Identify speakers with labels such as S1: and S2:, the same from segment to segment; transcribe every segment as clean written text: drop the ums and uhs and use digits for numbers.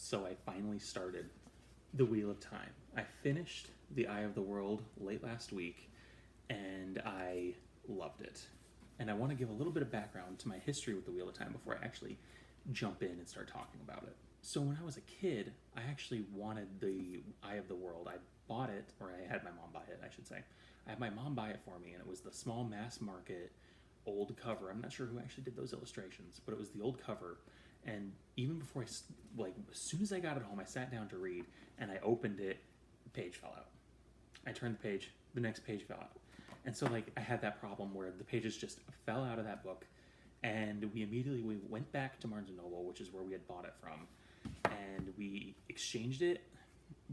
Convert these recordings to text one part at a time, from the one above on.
S1: So I finally started The Wheel of Time. I finished The Eye of the World late last week, and I loved it. And I want to give a little bit of background to my history with The Wheel of Time before I actually jump in and start talking about it. So when I was a kid, I actually wanted The Eye of the World. I bought it, or I had my mom buy it, I should say. I had my mom buy it for me, and it was the small mass market old cover. I'm not sure who actually did those illustrations, but it was the old cover. And even before as soon as I got it home, I sat down to read, and I opened it, the page fell out. I turned the page, the next page fell out. And so, I had that problem where the pages just fell out of that book, and we went back to Barnes & Noble, which is where we had bought it from, and we exchanged it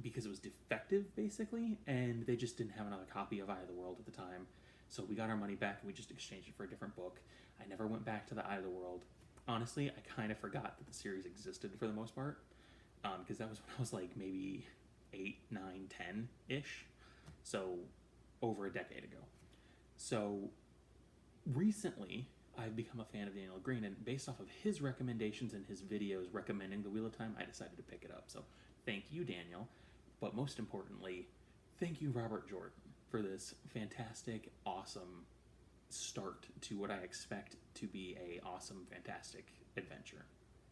S1: because it was defective, basically, and they just didn't have another copy of Eye of the World at the time. So we got our money back, and we just exchanged it for a different book. I never went back to the Eye of the World. Honestly, I kind of forgot that the series existed for the most part, because that was when I was maybe 8, 9, 10-ish, so over a decade ago. So recently, I've become a fan of Daniel Green, and based off of his recommendations and his videos recommending The Wheel of Time, I decided to pick it up. So thank you, Daniel, but most importantly, thank you, Robert Jordan, for this fantastic, awesome start to what I expect to be a awesome, fantastic adventure.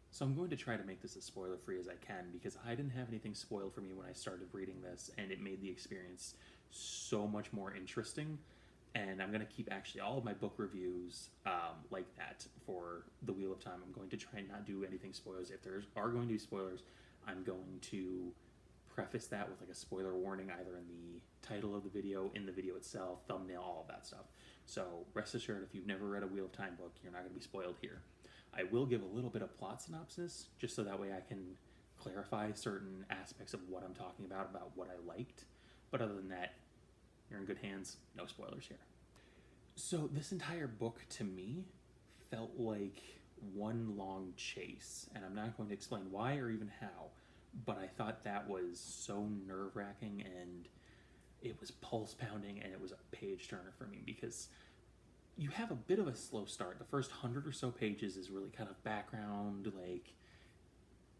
S1: So I'm going to try to make this as spoiler-free as I can, because I didn't have anything spoiled for me when I started reading this, and it made the experience so much more interesting. And I'm going to keep actually all of my book reviews like that for The Wheel of Time. I'm going to try and not do anything spoilers. If there are going to be spoilers, I'm going to preface that with a spoiler warning, either in the title of the video, in the video itself, thumbnail, all of that stuff. So rest assured, if you've never read a Wheel of Time book, you're not going to be spoiled here. I will give a little bit of plot synopsis, just so that way I can clarify certain aspects of what I'm talking about what I liked. But other than that, you're in good hands, no spoilers here. So this entire book, to me, felt like one long chase, and I'm not going to explain why or even how, but I thought that was so nerve-wracking, and it was pulse-pounding, and it was a page-turner for me, because you have a bit of a slow start. The first 100 or so pages is really kind of background,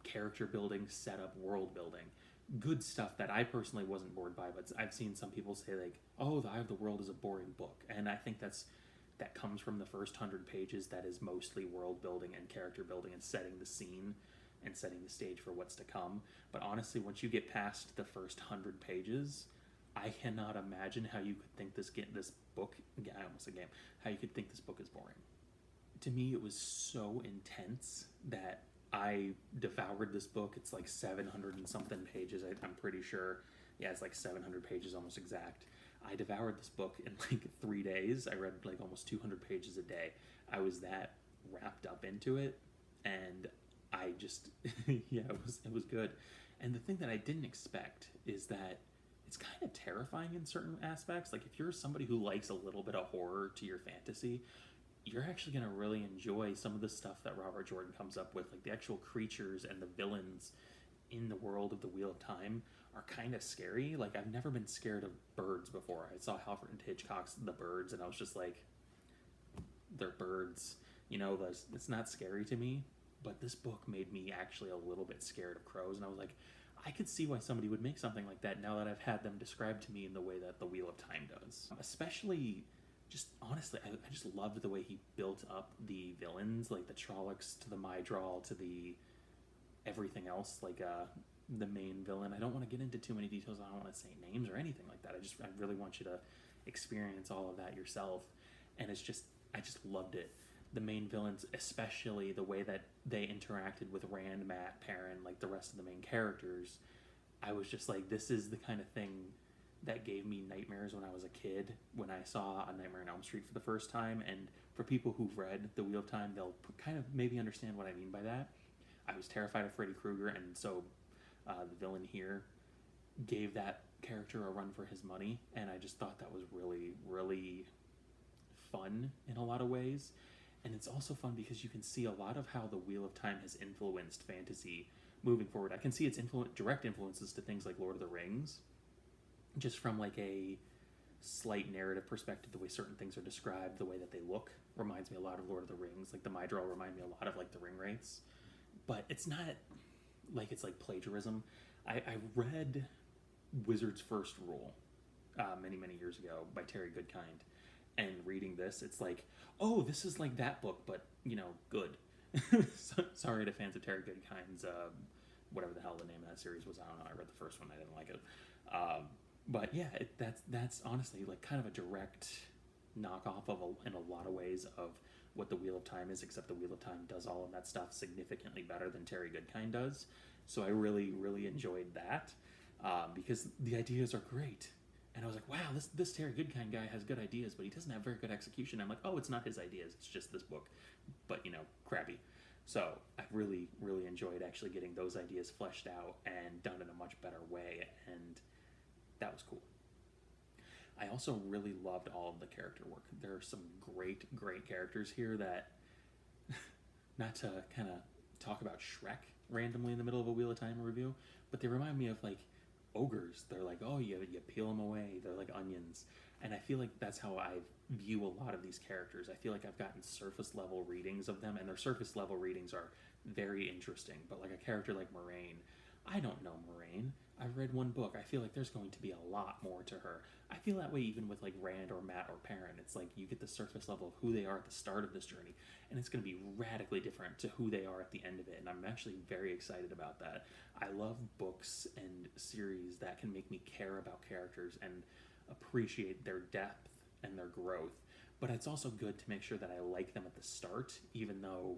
S1: character building, setup, world building. Good stuff that I personally wasn't bored by, but I've seen some people say oh, The Eye of the World is a boring book, and I think that comes from the first 100 pages. That is mostly world building and character building and setting the scene and setting the stage for what's to come. But honestly, once you get past the first 100 pages, I cannot imagine how you could think how you could think this book is boring. To me, it was so intense that I devoured this book. It's 700 and something pages, I'm pretty sure. Yeah, it's 700 pages, almost exact. I devoured this book in 3 days. I read almost 200 pages a day. I was that wrapped up into it, and I just, yeah, it was good. And the thing that I didn't expect is that it's kind of terrifying in certain aspects. If you're somebody who likes a little bit of horror to your fantasy, you're actually going to really enjoy some of the stuff that Robert Jordan comes up with. The actual creatures and the villains in the world of The Wheel of Time are kind of scary. I've never been scared of birds before. I saw Alfred Hitchcock's The Birds, and I was just they're birds. It's not scary to me. But this book made me actually a little bit scared of crows, and I was I could see why somebody would make something like that now that I've had them described to me in the way that The Wheel of Time does. Especially, just honestly, I just loved the way he built up the villains, the Trollocs to the Mydrall to the everything else, the main villain. I don't want to get into too many details. I don't want to say names or anything like that. I really want you to experience all of that yourself. And I just loved it. The main villains, especially the way that they interacted with Rand, Matt, Perrin, the rest of the main characters, I was just this is the kind of thing that gave me nightmares when I was a kid, when I saw A Nightmare on Elm Street for the first time. And for people who've read The Wheel of Time, they'll kind of maybe understand what I mean by that. I was terrified of Freddy Krueger, and so the villain here gave that character a run for his money, and I just thought that was really, really fun in a lot of ways. And it's also fun because you can see a lot of how The Wheel of Time has influenced fantasy moving forward. I can see its direct influences to things like Lord of the Rings, just from a slight narrative perspective. The way certain things are described, the way that they look, reminds me a lot of Lord of the Rings. The Mydrall remind me a lot of the ring wraiths. But it's not like it's like plagiarism. I read Wizard's First Rule many, many years ago by Terry Goodkind. And reading this, it's like, oh, this is like that book, but, good. Sorry to fans of Terry Goodkind's, whatever the hell the name of that series was. I don't know. I read the first one. I didn't like it. But yeah, that's honestly like kind of a direct knockoff in a lot of ways of what the Wheel of Time is, except the Wheel of Time does all of that stuff significantly better than Terry Goodkind does. So I really, really enjoyed that because the ideas are great. And I was like, wow, this Terry Goodkind guy has good ideas, but he doesn't have very good execution. I'm like, oh, it's not his ideas. It's just this book. But, crappy. So I really, really enjoyed actually getting those ideas fleshed out and done in a much better way. And that was cool. I also really loved all of the character work. There are some great, great characters here that, not to kind of talk about Shrek randomly in the middle of a Wheel of Time review, but they remind me of like ogres. They're like, oh, you peel them away. They're like onions. And I feel like that's how I view a lot of these characters. I feel like I've gotten surface level readings of them, and their surface level readings are very interesting. But like a character like Moraine, I don't know Moraine. I've read one book. I feel like there's going to be a lot more to her. I feel that way even with like Rand or Matt or Perrin. It's like you get the surface level of who they are at the start of this journey, and it's going to be radically different to who they are at the end of it. And I'm actually very excited about that. I love books and series that can make me care about characters and appreciate their depth and their growth. But it's also good to make sure that I like them at the start, even though,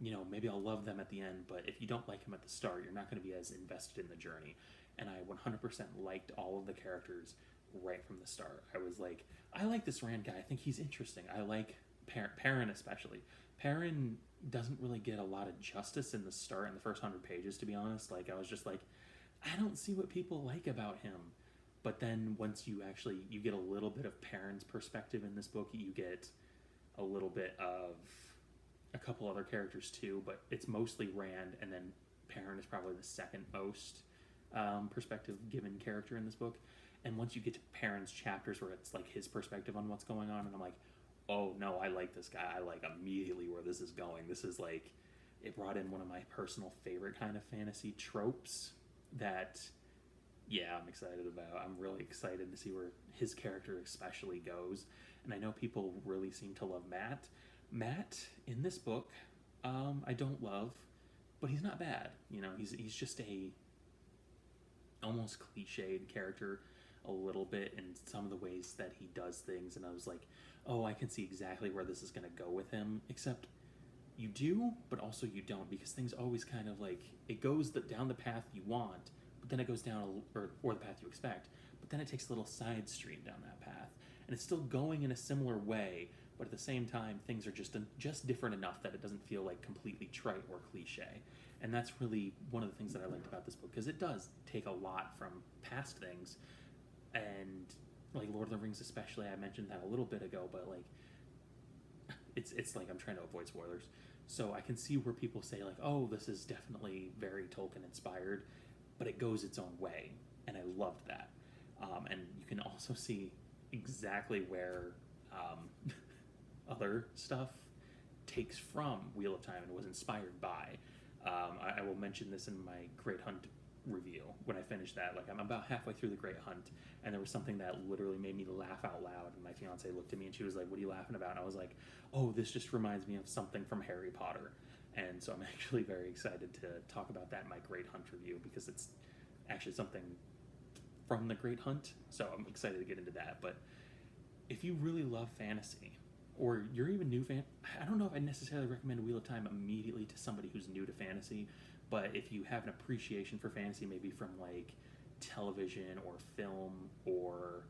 S1: maybe I'll love them at the end. But if you don't like them at the start, you're not going to be as invested in the journey. And I 100% liked all of the characters right from the start. I was like, I like this Rand guy. I think he's interesting. I like Perrin especially. Perrin doesn't really get a lot of justice in the start, in the first 100 pages, to be honest. Like, I was just like, I don't see what people like about him. But then once you get a little bit of Perrin's perspective in this book, you get a little bit of a couple other characters too, but it's mostly Rand, and then Perrin is probably the second most perspective given character in this book. And once you get to Perrin's chapters where it's like his perspective on what's going on, and I'm like, oh no, I like this guy. I like immediately where this is going. This is like, it brought in one of my personal favorite kind of fantasy tropes that, yeah, I'm excited about. I'm really excited to see where his character especially goes. And I know people really seem to love Matt. Matt, in this book, I don't love, but he's not bad. He's just a almost cliched character a little bit in some of the ways that he does things. And I was like, oh, I can see exactly where this is going to go with him. Except you do, but also you don't, because things always kind of like, it goes down the path you want, but then it goes down, or the path you expect, but then it takes a little side stream down that path. And it's still going in a similar way, but at the same time, things are just different enough that it doesn't feel like completely trite or cliche. And that's really one of the things that I liked about this book, because it does take a lot from past things. And like Lord of the Rings especially, I mentioned that a little bit ago, but like it's like I'm trying to avoid spoilers. So I can see where people say like, oh, this is definitely very Tolkien inspired, but it goes its own way. And I loved that. And you can also see exactly where other stuff takes from Wheel of Time and was inspired by. I will mention this in my Great Hunt review when I finish that. Like, I'm about halfway through the Great Hunt, and there was something that literally made me laugh out loud. And my fiance looked at me and she was like, "What are you laughing about?" And I was like, "Oh, this just reminds me of something from Harry Potter." And so I'm actually very excited to talk about that in my Great Hunt review, because it's actually something from the Great Hunt. So I'm excited to get into that. But if you really love fantasy, or you're even new I don't know if I necessarily recommend Wheel of Time immediately to somebody who's new to fantasy, but if you have an appreciation for fantasy, maybe from like television or film or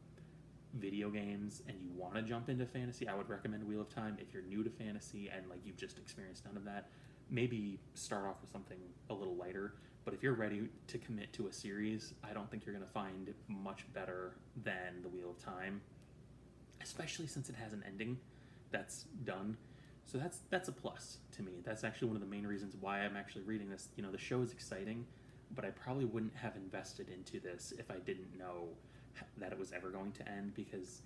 S1: video games, and you want to jump into fantasy, I would recommend Wheel of Time. If you're new to fantasy and like you've just experienced none of that, maybe start off with something a little lighter. But if you're ready to commit to a series, I don't think you're going to find much better than the Wheel of Time, especially since it has an ending that's done. So that's a plus to me. That's actually one of the main reasons why I'm actually reading this. The show is exciting, but I probably wouldn't have invested into this if I didn't know that it was ever going to end, because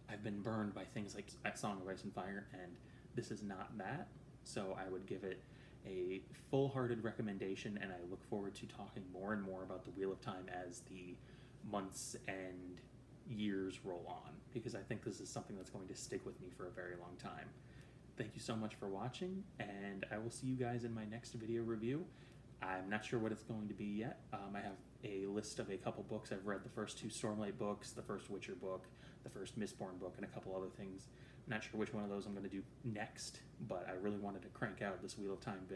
S1: I've been burned by things like Song of Ice and Fire, and this is not that. So I would give it a full-hearted recommendation, and I look forward to talking more and more about the Wheel of Time as the months and years roll on, because I think this is something that's going to stick with me for a very long time. Thank you so much for watching, and I will see you guys in my next video review. I'm not sure what it's going to be yet. I have a list of a couple books. I've read the first 2 Stormlight books, the first Witcher book, the first Mistborn book, and a couple other things. I'm not sure which one of those I'm going to do next, but I really wanted to crank out this Wheel of Time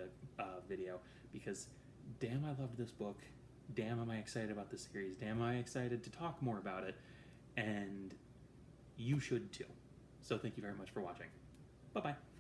S1: video because damn, I loved this book. Damn, am I excited about this series. Damn, am I excited to talk more about it. And you should too. So thank you very much for watching. Bye-bye.